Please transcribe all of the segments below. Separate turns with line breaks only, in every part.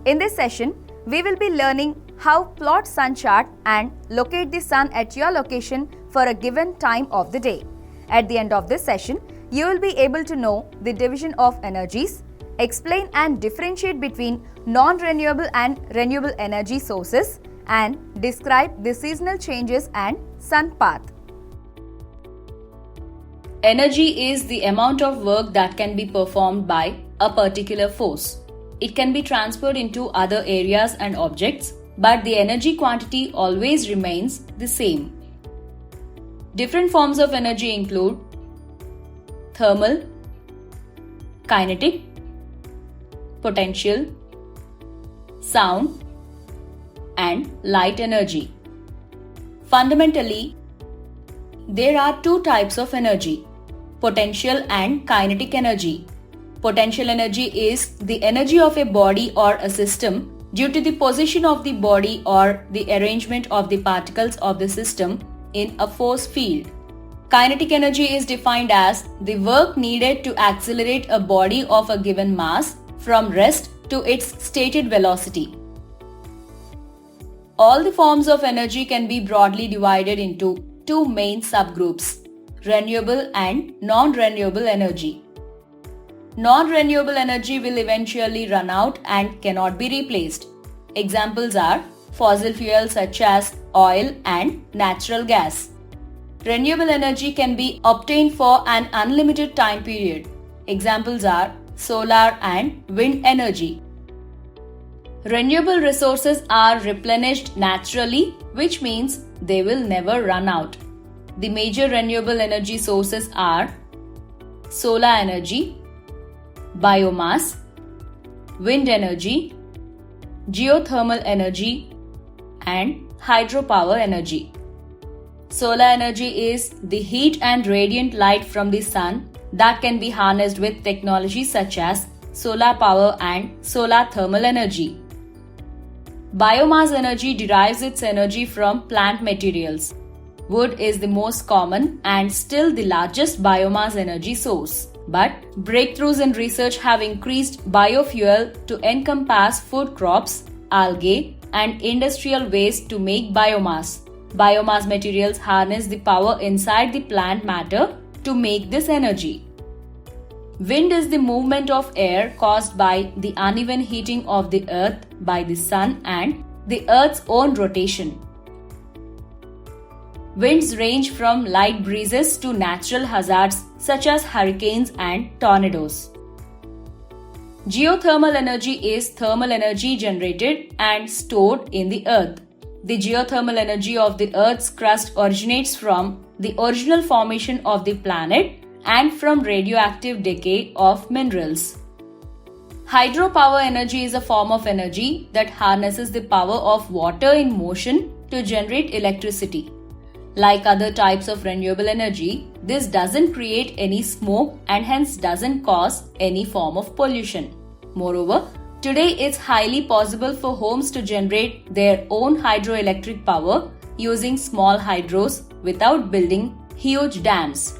In this session, we will be learning how plot sun chart and locate the sun at your location for a given time of the day. At the end of this session, you will be able to know the division of energies, explain and differentiate between non-renewable and renewable energy sources, and describe the seasonal changes and sun path.
Energy is the amount of work that can be performed by a particular force. It can be transferred into other areas and objects, but the energy quantity always remains the same. Different forms of energy include thermal, kinetic, potential, sound, and light energy. Fundamentally, there are two types of energy: potential and kinetic energy. Potential energy is the energy of a body or a system due to the position of the body or the arrangement of the particles of the system in a force field. Kinetic energy is defined as the work needed to accelerate a body of a given mass from rest to its stated velocity. All the forms of energy can be broadly divided into two main subgroups: renewable and non-renewable energy. Non-renewable energy will eventually run out and cannot be replaced. Examples are fossil fuels such as oil and natural gas. Renewable energy can be obtained for an unlimited time period. Examples are solar and wind energy. Renewable resources are replenished naturally, which means they will never run out. The major renewable energy sources are solar energy, biomass, wind energy, geothermal energy, and hydropower energy. Solar energy is the heat and radiant light from the sun that can be harnessed with technologies such as solar power and solar thermal energy. Biomass energy derives its energy from plant materials. Wood is the most common and still the largest biomass energy source. But breakthroughs in research have increased biofuel to encompass food crops, algae, and industrial waste to make biomass. Biomass materials harness the power inside the plant matter to make this energy. Wind is the movement of air caused by the uneven heating of the earth by the sun and the earth's own rotation. Winds range from light breezes to natural hazards such as hurricanes and tornadoes. Geothermal energy is thermal energy generated and stored in the earth. The geothermal energy of the earth's crust originates from the original formation of the planet and from radioactive decay of minerals. Hydropower energy is a form of energy that harnesses the power of water in motion to generate electricity. Like other types of renewable energy, this doesn't create any smoke and hence doesn't cause any form of pollution. Moreover, today it's highly possible for homes to generate their own hydroelectric power using small hydros without building huge dams.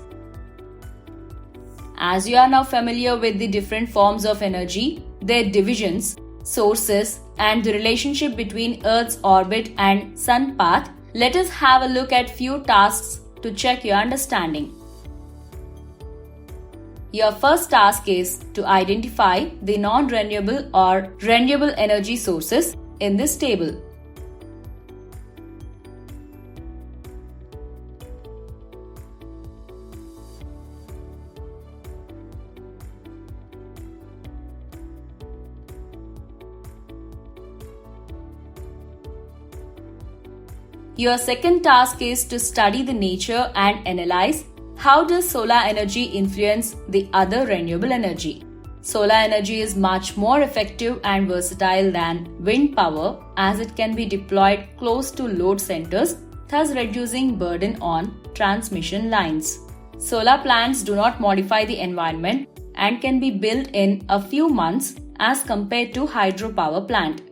As you are now familiar with the different forms of energy, their divisions, sources, and the relationship between Earth's orbit and sun path, let us have a look at few tasks to check your understanding. Your first task is to identify the non-renewable or renewable energy sources in this table. Your second task is to study the nature and analyze how does solar energy influence the other renewable energy. Solar energy is much more effective and versatile than wind power as it can be deployed close to load centers, thus reducing burden on transmission lines. Solar plants do not modify the environment and can be built in a few months as compared to hydropower plant.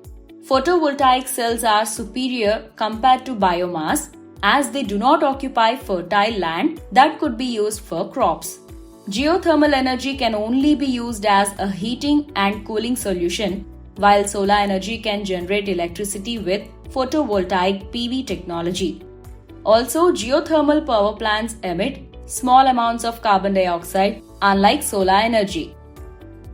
Photovoltaic cells are superior compared to biomass as they do not occupy fertile land that could be used for crops. Geothermal energy can only be used as a heating and cooling solution, while solar energy can generate electricity with photovoltaic PV technology. Also, geothermal power plants emit small amounts of carbon dioxide, unlike solar energy.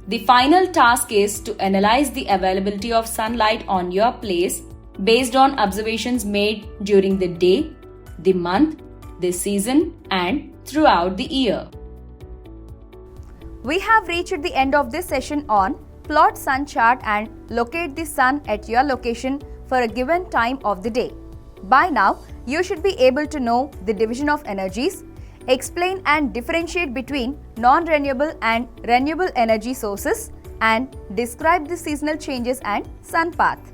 The final task is to analyze the availability of sunlight on your place based on observations made during the day, the month, the season, and throughout the year.
We have reached the end of this session on plot sun chart and locate the sun at your location for a given time of the day. By now, you should be able to know the division of energies, explain and differentiate between non-renewable and renewable energy sources, and describe the seasonal changes and sun path.